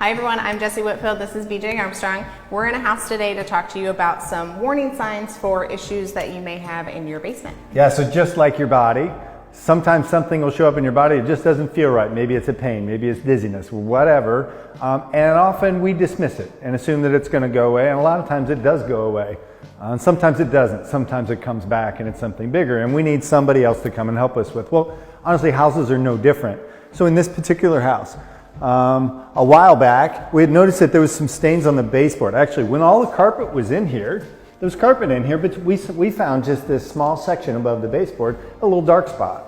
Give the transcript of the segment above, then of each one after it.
Hi everyone, I'm Jessie Whitfield. This is BJ Armstrong. We're in a house today to talk to you about some warning signs for issues that you may have in your basement. Yeah, so just like your body, sometimes something will show up in your body, it just doesn't feel right. Maybe it's a pain, maybe it's dizziness, whatever. And often we dismiss it and assume that it's going to go away, and a lot of times it does go away. And sometimes it doesn't. Sometimes it comes back and it's something bigger, and we need somebody else to come and help us with. Well, honestly, houses are no different. So in this particular house, a while back, we had noticed that there was some stains on the baseboard. Actually, when all the carpet was in here, there was carpet in here, but we found just this small section above the baseboard, a little dark spot.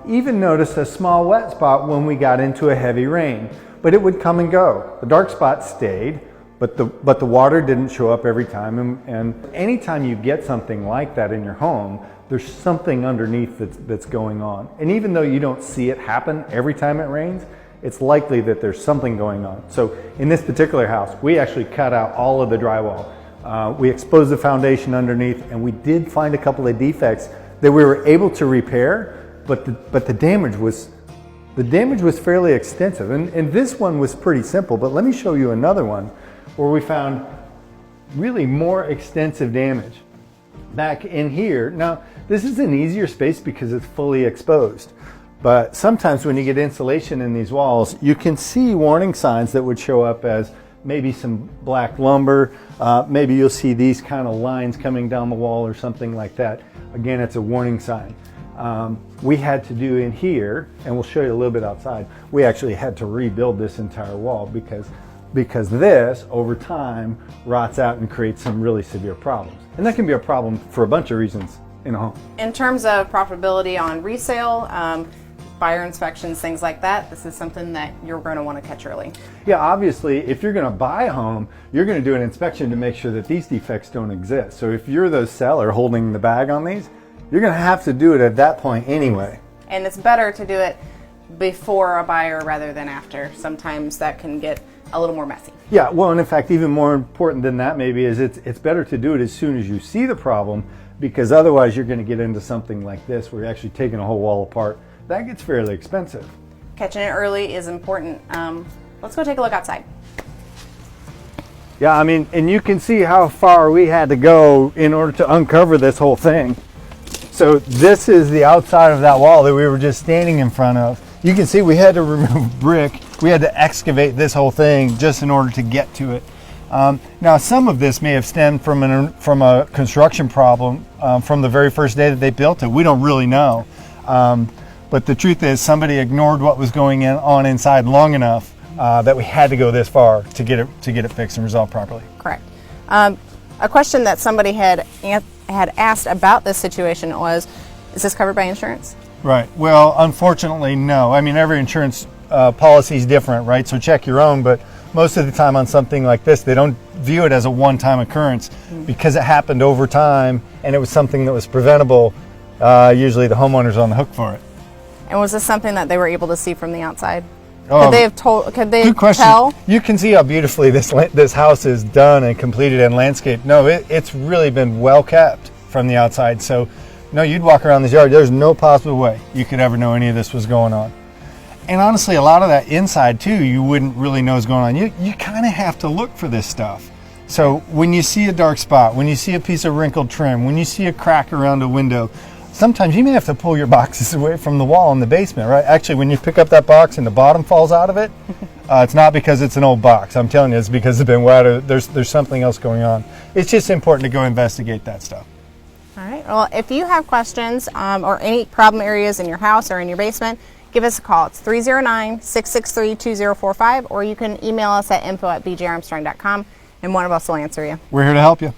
Even noticed a small wet spot when we got into a heavy rain, but it would come and go. The dark spot stayed, but the water didn't show up every time. And anytime you get something like that in your home, there's something underneath that's going on. And even though you don't see it happen every time it rains, it's likely that there's something going on. So in this particular house, we actually cut out all of the drywall. We exposed the foundation underneath, and we did find a couple of defects that we were able to repair, but the damage was fairly extensive. And this one was pretty simple, but let me show you another one where we found really more extensive damage back in here. Now, this is an easier space because it's fully exposed. But sometimes when you get insulation in these walls, you can see warning signs that would show up as maybe some black lumber. Maybe you'll see these kind of lines coming down the wall or something like that. Again, it's a warning sign. We had to do in here, and we'll show you a little bit outside, we actually had to rebuild this entire wall because this, over time, rots out and creates some really severe problems. And that can be a problem for a bunch of reasons in a home. In terms of profitability on resale, buyer inspections, things like that, this is something that you're going to want to catch early. Yeah, obviously, if you're going to buy a home, you're going to do an inspection to make sure that these defects don't exist. So if you're the seller holding the bag on these, you're going to have to do it at that point anyway. And it's better to do it before a buyer rather than after. Sometimes that can get a little more messy. Yeah, well, and in fact, even more important than that maybe is it's better to do it as soon as you see the problem, because otherwise you're going to get into something like this where you're actually taking a whole wall apart. That gets fairly expensive. Catching it early is important. Let's go take a look outside. Yeah, I mean, and you can see how far we had to go in order to uncover this whole thing. So this is the outside of that wall that we were just standing in front of. You can see we had to remove brick. We had to excavate this whole thing just in order to get to it. Now, some of this may have stemmed from a construction problem from the very first day that they built it. We don't really know. But the truth is, somebody ignored what was going on inside long enough that we had to go this far to get it fixed and resolved properly. Correct. A question that somebody had asked about this situation was, is this covered by insurance? Right. Well, unfortunately, no. I mean, every insurance policy is different, right? So check your own, but most of the time on something like this, they don't view it as a one-time occurrence. Because it happened over time and it was something that was preventable. Usually the homeowner's on the hook for it. And was this something that they were able to see from the outside? Could they tell? You can see how beautifully this house is done and completed and landscaped. No, it's really been well kept from the outside. So, no, you'd walk around this yard, there's no possible way you could ever know any of this was going on. And honestly, a lot of that inside too, you wouldn't really know is going on. You kind of have to look for this stuff. So when you see a dark spot, when you see a piece of wrinkled trim, when you see a crack around a window, sometimes you may have to pull your boxes away from the wall in the basement, right? Actually, when you pick up that box and the bottom falls out of it, it's not because it's an old box. I'm telling you, it's because it's been wet or there's something else going on. It's just important to go investigate that stuff. All right. Well, if you have questions or any problem areas in your house or in your basement, give us a call. It's 309-663-2045, or you can email us at info@bjarmstrong.com, and one of us will answer you. We're here to help you.